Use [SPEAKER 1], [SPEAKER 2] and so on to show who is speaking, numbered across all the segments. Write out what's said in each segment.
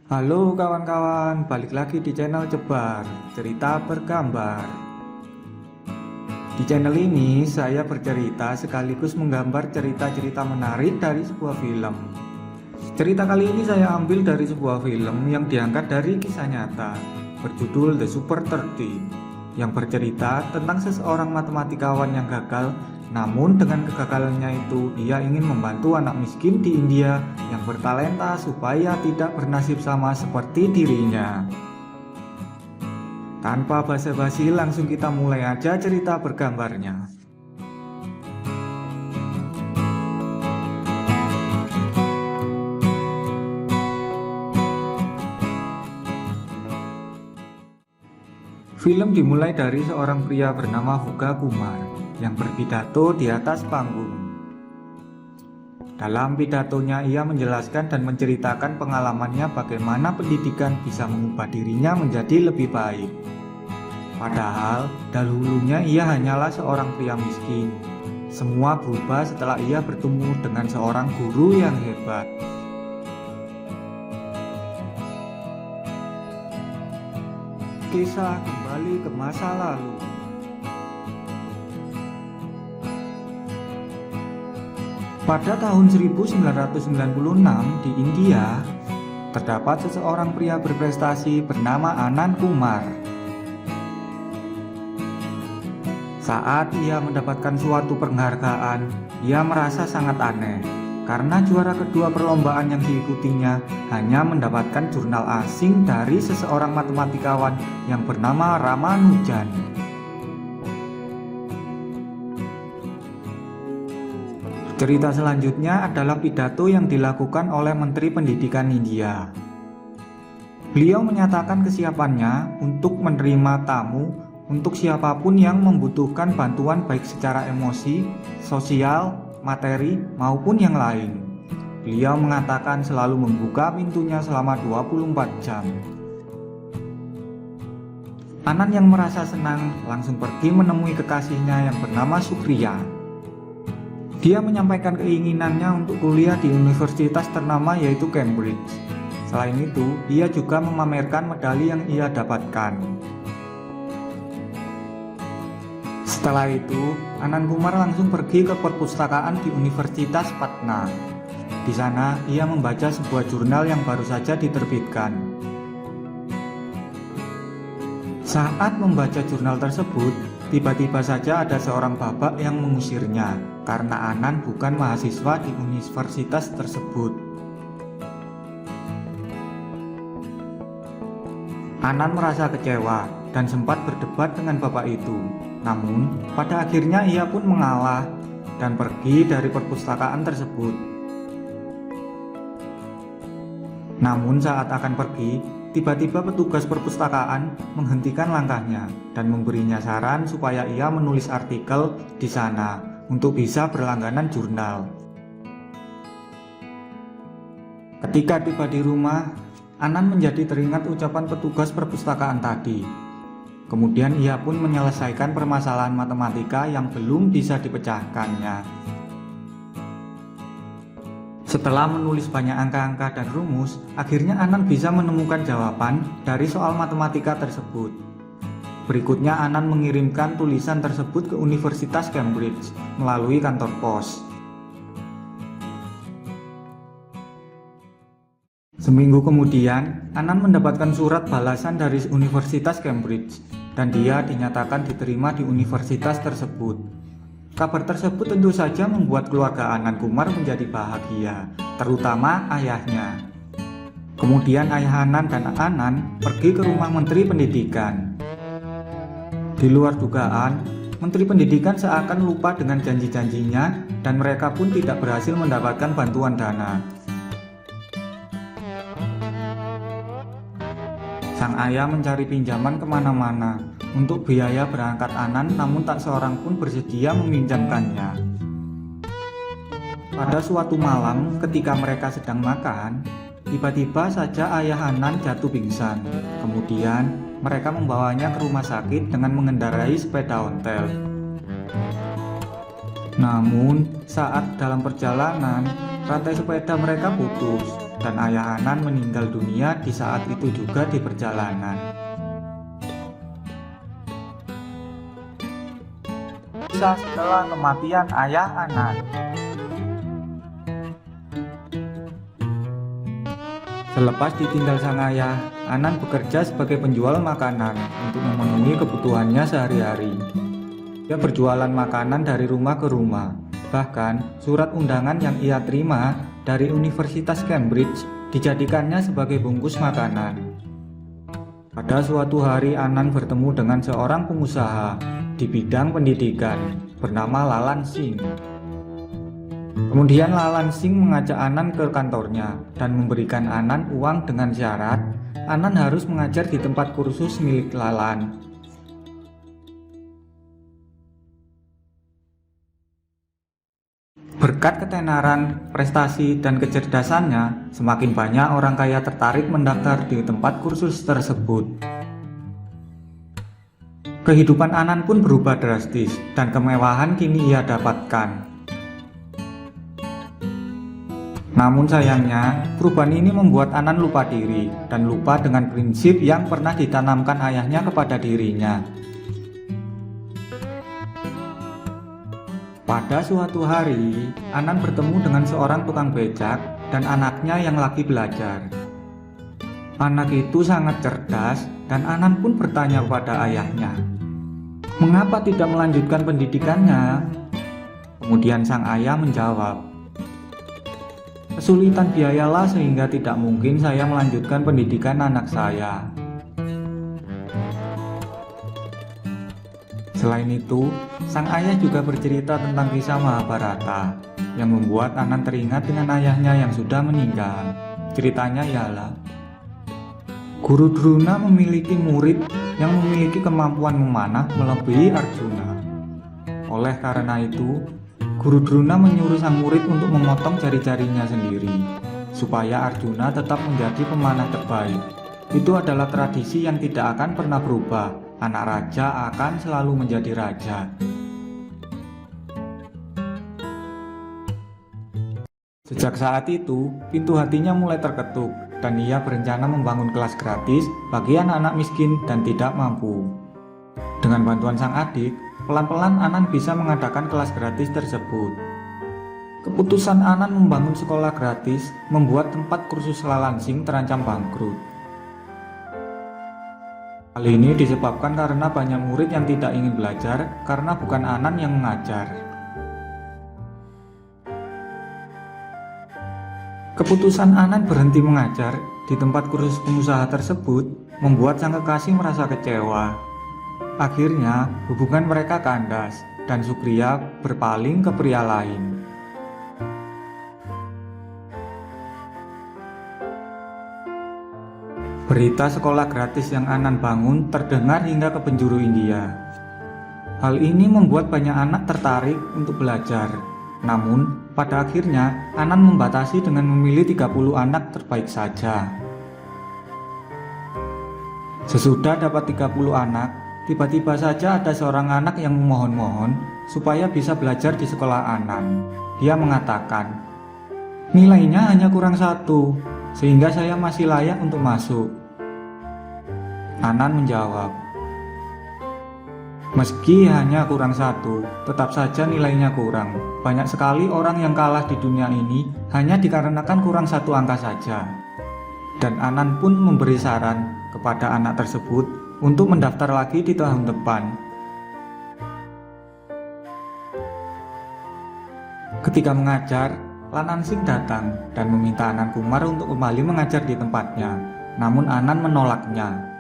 [SPEAKER 1] Halo kawan-kawan, balik lagi di channel Jebar, cerita bergambar. Di channel ini saya bercerita sekaligus menggambar cerita-cerita menarik dari sebuah film. Cerita kali ini saya ambil dari sebuah film yang diangkat dari kisah nyata, berjudul The Super 30, yang bercerita tentang seseorang matematikawan yang gagal. Namun dengan kegagalannya itu, ia ingin membantu anak miskin di India yang bertalenta supaya tidak bernasib sama seperti dirinya. Tanpa basa-basi, langsung kita mulai aja cerita bergambarnya. Film dimulai dari seorang pria bernama Huga Kumar yang berpidato di atas panggung. Dalam pidatonya ia menjelaskan dan menceritakan pengalamannya bagaimana pendidikan bisa mengubah dirinya menjadi lebih baik. Padahal dahulunya ia hanyalah seorang pria miskin. Semua berubah setelah ia bertemu dengan seorang guru yang hebat. Kisah kembali ke masa lalu. Pada tahun 1996 di India, terdapat seseorang pria berprestasi bernama Anand Kumar. Saat ia mendapatkan suatu penghargaan, ia merasa sangat aneh karena juara kedua perlombaan yang diikutinya hanya mendapatkan jurnal asing dari seseorang matematikawan yang bernama Ramanujan. Cerita selanjutnya adalah pidato yang dilakukan oleh Menteri Pendidikan India. Beliau menyatakan kesiapannya untuk menerima tamu untuk siapapun yang membutuhkan bantuan baik secara emosi, sosial, materi, maupun yang lain. Beliau mengatakan selalu membuka pintunya selama 24 jam. Anand yang merasa senang langsung pergi menemui kekasihnya yang bernama Sukriya. Dia menyampaikan keinginannya untuk kuliah di universitas ternama yaitu Cambridge. Selain itu, ia juga memamerkan medali yang ia dapatkan. Setelah itu, Anand Kumar langsung pergi ke perpustakaan di Universitas Patna. Di sana, ia membaca sebuah jurnal yang baru saja diterbitkan. Saat membaca jurnal tersebut, tiba-tiba saja ada seorang bapak yang mengusirnya karena Anand bukan mahasiswa di universitas tersebut. Anand merasa kecewa dan sempat berdebat dengan bapak itu. Namun, pada akhirnya ia pun mengalah dan pergi dari perpustakaan tersebut. Namun saat akan pergi, tiba-tiba petugas perpustakaan menghentikan langkahnya dan memberinya saran supaya ia menulis artikel di sana untuk bisa berlangganan jurnal. Ketika tiba di rumah, Anand menjadi teringat ucapan petugas perpustakaan tadi. Kemudian ia pun menyelesaikan permasalahan matematika yang belum bisa dipecahkannya. Setelah menulis banyak angka-angka dan rumus, akhirnya Anand bisa menemukan jawaban dari soal matematika tersebut. Berikutnya Anand mengirimkan tulisan tersebut ke Universitas Cambridge melalui kantor pos. Seminggu kemudian, Anand mendapatkan surat balasan dari Universitas Cambridge dan dia dinyatakan diterima di universitas tersebut. Kabar tersebut tentu saja membuat keluarga Anand Kumar menjadi bahagia, terutama ayahnya. Kemudian ayah Anand dan Anand pergi ke rumah Menteri Pendidikan. Di luar dugaan, Menteri Pendidikan seakan lupa dengan janji-janjinya dan mereka pun tidak berhasil mendapatkan bantuan dana. Sang ayah mencari pinjaman kemana-mana untuk biaya berangkat Anand, namun tak seorang pun bersedia meminjamkannya. Pada suatu malam ketika mereka sedang makan, tiba-tiba saja ayah Anand jatuh pingsan. Kemudian mereka membawanya ke rumah sakit dengan mengendarai sepeda ontel. Namun saat dalam perjalanan, rantai sepeda mereka putus dan ayah Anan meninggal dunia di saat itu juga di perjalanan. Kisah setelah kematian ayah Anan. Selepas ditinggal sang ayah, Anan bekerja sebagai penjual makanan untuk memenuhi kebutuhannya sehari-hari. Dia berjualan makanan dari rumah ke rumah. Bahkan, surat undangan yang ia terima dari Universitas Cambridge dijadikannya sebagai bungkus makanan. Pada suatu hari, Anan bertemu dengan seorang pengusaha di bidang pendidikan bernama Lalan Singh. Kemudian Lalan Singh mengajak Anan ke kantornya dan memberikan Anan uang dengan syarat Anan harus mengajar di tempat kursus milik Lalan. Berkat ketenaran, prestasi, dan kecerdasannya, semakin banyak orang kaya tertarik mendaftar di tempat kursus tersebut. Kehidupan Anan pun berubah drastis dan kemewahan kini ia dapatkan. Namun sayangnya, perubahan ini membuat Anan lupa diri dan lupa dengan prinsip yang pernah ditanamkan ayahnya kepada dirinya. Pada suatu hari, Anan bertemu dengan seorang tukang becak dan anaknya yang lagi belajar. Anak itu sangat cerdas dan Anan pun bertanya kepada ayahnya, "Mengapa tidak melanjutkan pendidikannya?" Kemudian sang ayah menjawab, "Kesulitan biayalah sehingga tidak mungkin saya melanjutkan pendidikan anak saya." Selain itu, sang ayah juga bercerita tentang kisah Mahabharata yang membuat Anan teringat dengan ayahnya yang sudah meninggal. Ceritanya ialah, Guru Drona memiliki murid yang memiliki kemampuan memanah melebihi Arjuna. Oleh karena itu, Guru Drona menyuruh sang murid untuk memotong jari-jarinya sendiri, supaya Arjuna tetap menjadi pemanah terbaik. Itu adalah tradisi yang tidak akan pernah berubah. Anak raja akan selalu menjadi raja. Sejak saat itu, pintu hatinya mulai terketuk, dan ia berencana membangun kelas gratis bagi anak-anak miskin dan tidak mampu. Dengan bantuan sang adik, pelan-pelan Anan bisa mengadakan kelas gratis tersebut. Keputusan Anan membangun sekolah gratis membuat tempat kursus Lalan Singh terancam bangkrut. Hal ini disebabkan karena banyak murid yang tidak ingin belajar karena bukan Anan yang mengajar. Keputusan Anan berhenti mengajar di tempat kursus pengusaha tersebut membuat sang kekasih merasa kecewa. Akhirnya hubungan mereka kandas dan Sugriya berpaling ke pria lain. Berita sekolah gratis yang Anan bangun terdengar hingga ke penjuru India. Hal ini membuat banyak anak tertarik untuk belajar. Namun, pada akhirnya Anan membatasi dengan memilih 30 anak terbaik saja. Sesudah dapat 30 anak, tiba-tiba saja ada seorang anak yang memohon-mohon supaya bisa belajar di sekolah Anan. Dia mengatakan, "Nilainya hanya kurang 1, sehingga saya masih layak untuk masuk." Anan menjawab, "Meski hanya kurang 1, tetap saja nilainya kurang. Banyak sekali orang yang kalah di dunia ini hanya dikarenakan kurang 1 angka saja." Dan Anan pun memberi saran kepada anak tersebut untuk mendaftar lagi di tahun depan. Ketika mengajar, Lalan Singh datang dan meminta Anan Kumar untuk kembali mengajar di tempatnya. Namun Anan menolaknya.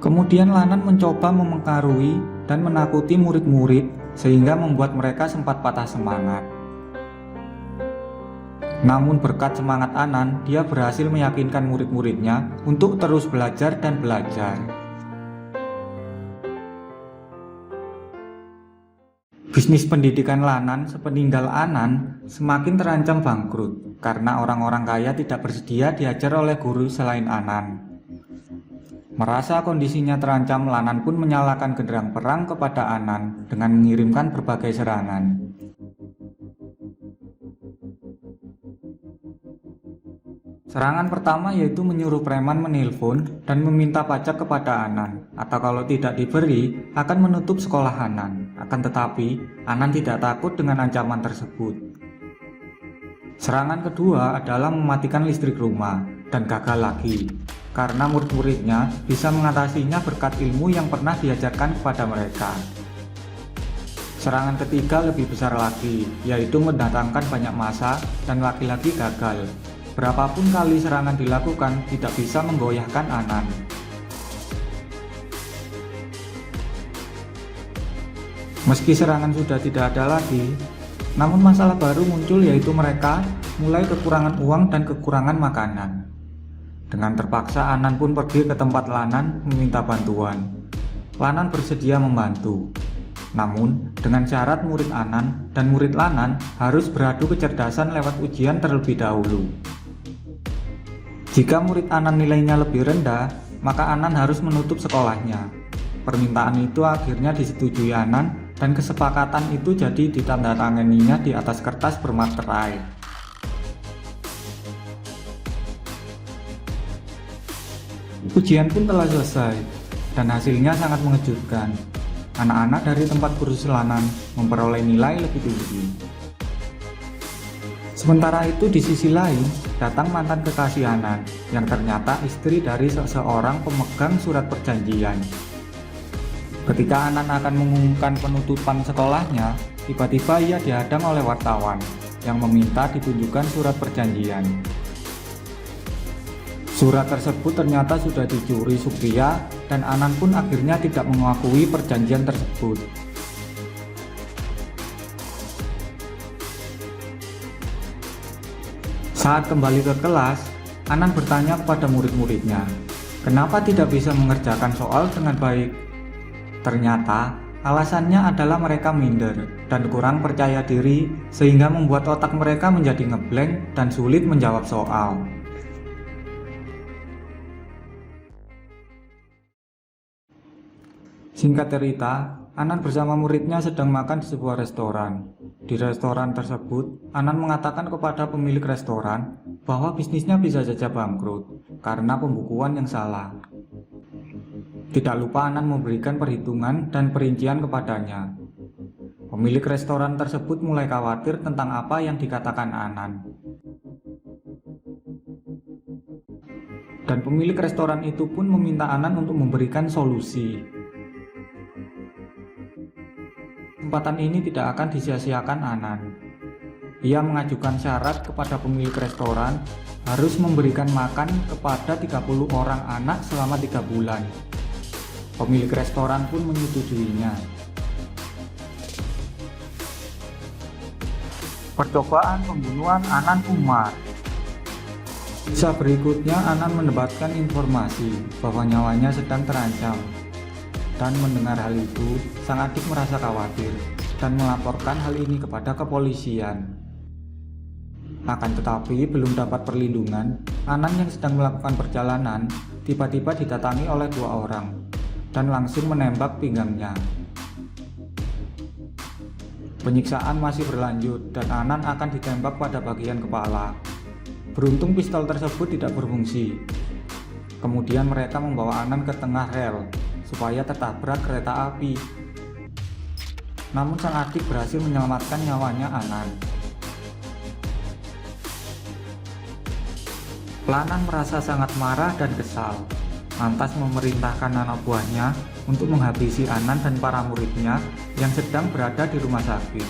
[SPEAKER 1] Kemudian Lanan mencoba mempengaruhi dan menakuti murid-murid sehingga membuat mereka sempat patah semangat. Namun berkat semangat Anan, dia berhasil meyakinkan murid-muridnya untuk terus belajar dan belajar. Bisnis pendidikan Lanan sepeninggal Anan semakin terancam bangkrut karena orang-orang kaya tidak bersedia diajar oleh guru selain Anan. Merasa kondisinya terancam, Lanan pun menyalakan genderang perang kepada Anan dengan mengirimkan berbagai serangan. Serangan pertama yaitu menyuruh preman menelpon dan meminta pajak kepada Anan, atau kalau tidak diberi akan menutup sekolah Anan. Akan tetapi Anan tidak takut dengan ancaman tersebut. Serangan kedua adalah mematikan listrik rumah, dan gagal lagi karena murid-muridnya bisa mengatasinya berkat ilmu yang pernah diajarkan kepada mereka. Serangan ketiga lebih besar lagi, yaitu mendatangkan banyak massa dan lagi-lagi gagal. Berapapun kali serangan dilakukan, tidak bisa menggoyahkan Anan. Meski serangan sudah tidak ada lagi, namun masalah baru muncul, yaitu mereka mulai kekurangan uang dan kekurangan makanan. Dengan terpaksa Anan pun pergi ke tempat Lanan meminta bantuan. Lanan bersedia membantu. Namun dengan syarat murid Anan dan murid Lanan harus beradu kecerdasan lewat ujian terlebih dahulu. Jika murid Anan nilainya lebih rendah, maka Anan harus menutup sekolahnya. Permintaan itu akhirnya disetujui Anan dan kesepakatan itu jadi ditandatanganinya di atas kertas bermaterai. Ujian pun telah selesai dan hasilnya sangat mengejutkan. Anak-anak dari tempat kursus Lanan memperoleh nilai lebih tinggi. Sementara itu di sisi lain, datang mantan kekasih Anan yang ternyata istri dari seseorang pemegang surat perjanjian. Ketika Anan akan mengumumkan penutupan sekolahnya, tiba-tiba ia dihadang oleh wartawan yang meminta ditunjukkan surat perjanjian. Surat tersebut ternyata sudah dicuri Supriya dan Anan pun akhirnya tidak mengakui perjanjian tersebut. Saat kembali ke kelas, Anan bertanya kepada murid-muridnya, kenapa tidak bisa mengerjakan soal dengan baik? Ternyata alasannya adalah mereka minder dan kurang percaya diri sehingga membuat otak mereka menjadi ngeblank dan sulit menjawab soal. Singkat cerita, Anan bersama muridnya sedang makan di sebuah restoran. Di restoran tersebut, Anan mengatakan kepada pemilik restoran bahwa bisnisnya bisa saja bangkrut karena pembukuan yang salah. Tidak lupa Anan memberikan perhitungan dan perincian kepadanya. Pemilik restoran tersebut mulai khawatir tentang apa yang dikatakan Anan. Dan pemilik restoran itu pun meminta Anan untuk memberikan solusi. Kesempatan ini tidak akan disia-siakan Anan. Ia mengajukan syarat kepada pemilik restoran harus memberikan makan kepada 30 orang anak selama 3 bulan. Pemilik restoran pun menyetujuinya. Percobaan pembunuhan Anan Umar. Kisah berikutnya Anan mendapatkan informasi bahwa nyawanya sedang terancam. Dan mendengar hal itu, sang adik merasa khawatir dan melaporkan hal ini kepada kepolisian. Akan tetapi belum dapat perlindungan, Anan yang sedang melakukan perjalanan tiba-tiba didatangi oleh 2 orang dan langsung menembak pinggangnya. Penyiksaan masih berlanjut dan Anan akan ditembak pada bagian kepala. Beruntung pistol tersebut tidak berfungsi. Kemudian mereka membawa Anan ke tengah rel supaya tertabrak kereta api. Namun sang adik berhasil menyelamatkan nyawanya Anan. Lanan merasa sangat marah dan kesal, lantas memerintahkan anak buahnya untuk menghabisi Anan dan para muridnya yang sedang berada di rumah sakit.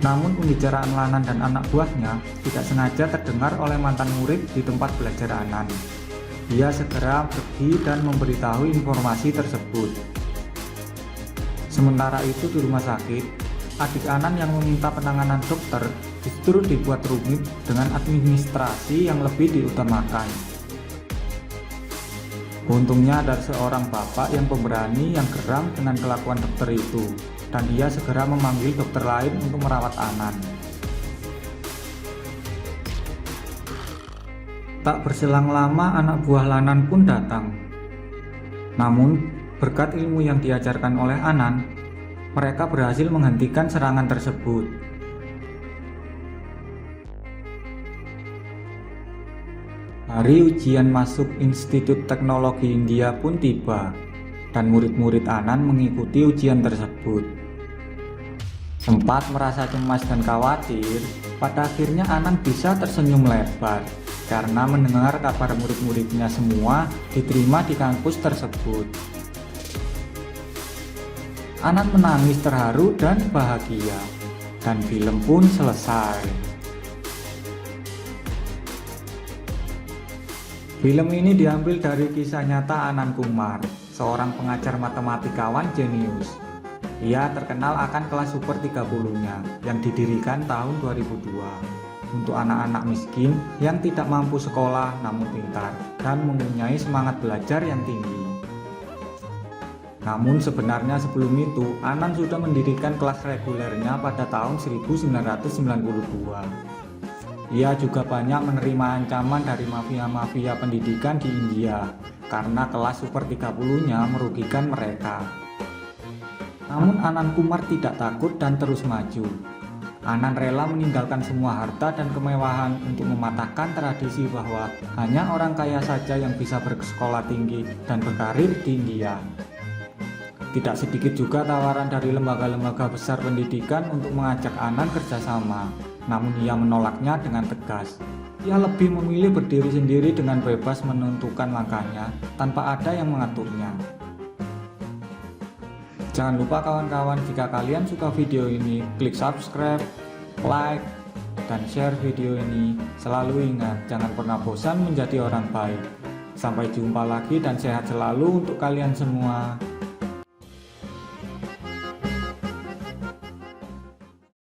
[SPEAKER 1] Namun pembicaraan Lanan dan anak buahnya tidak sengaja terdengar oleh mantan murid di tempat belajar Anan. Dia segera pergi dan memberitahu informasi tersebut. Sementara itu di rumah sakit, adik Anan yang meminta penanganan dokter justru dibuat rumit dengan administrasi yang lebih diutamakan. Untungnya ada seorang bapak yang pemberani yang geram dengan kelakuan dokter itu, dan dia segera memanggil dokter lain untuk merawat Anan. Tak berselang lama anak buah Lanan pun datang. Namun berkat ilmu yang diajarkan oleh Anan, mereka berhasil menghentikan serangan tersebut. Hari ujian masuk Institut Teknologi India pun tiba, dan murid-murid Anan mengikuti ujian tersebut. Sempat merasa cemas dan khawatir, pada akhirnya Anan bisa tersenyum lebar karena mendengar kabar murid-muridnya semua diterima di kampus tersebut. Anan menangis terharu dan bahagia, dan film pun selesai. Film ini diambil dari kisah nyata Anan Kumar, seorang pengajar matematikawan jenius. Ia terkenal akan kelas super 30-nya yang didirikan tahun 2002 untuk anak-anak miskin yang tidak mampu sekolah namun pintar dan mempunyai semangat belajar yang tinggi. Namun sebenarnya sebelum itu, Anan sudah mendirikan kelas regulernya pada tahun 1992. Ia juga banyak menerima ancaman dari mafia-mafia pendidikan di India karena kelas super 30-nya merugikan mereka. Namun Anan Kumar tidak takut dan terus maju. Anan rela meninggalkan semua harta dan kemewahan untuk mematahkan tradisi bahwa hanya orang kaya saja yang bisa bersekolah tinggi dan berkarir di India. Tidak sedikit juga tawaran dari lembaga-lembaga besar pendidikan untuk mengajak Anan kerjasama, namun ia menolaknya dengan tegas. Ia lebih memilih berdiri sendiri dengan bebas menentukan langkahnya tanpa ada yang mengaturnya. Jangan lupa kawan-kawan, jika kalian suka video ini, klik subscribe, like, dan share video ini. Selalu ingat, jangan pernah bosan menjadi orang baik. Sampai jumpa lagi dan sehat selalu untuk kalian semua.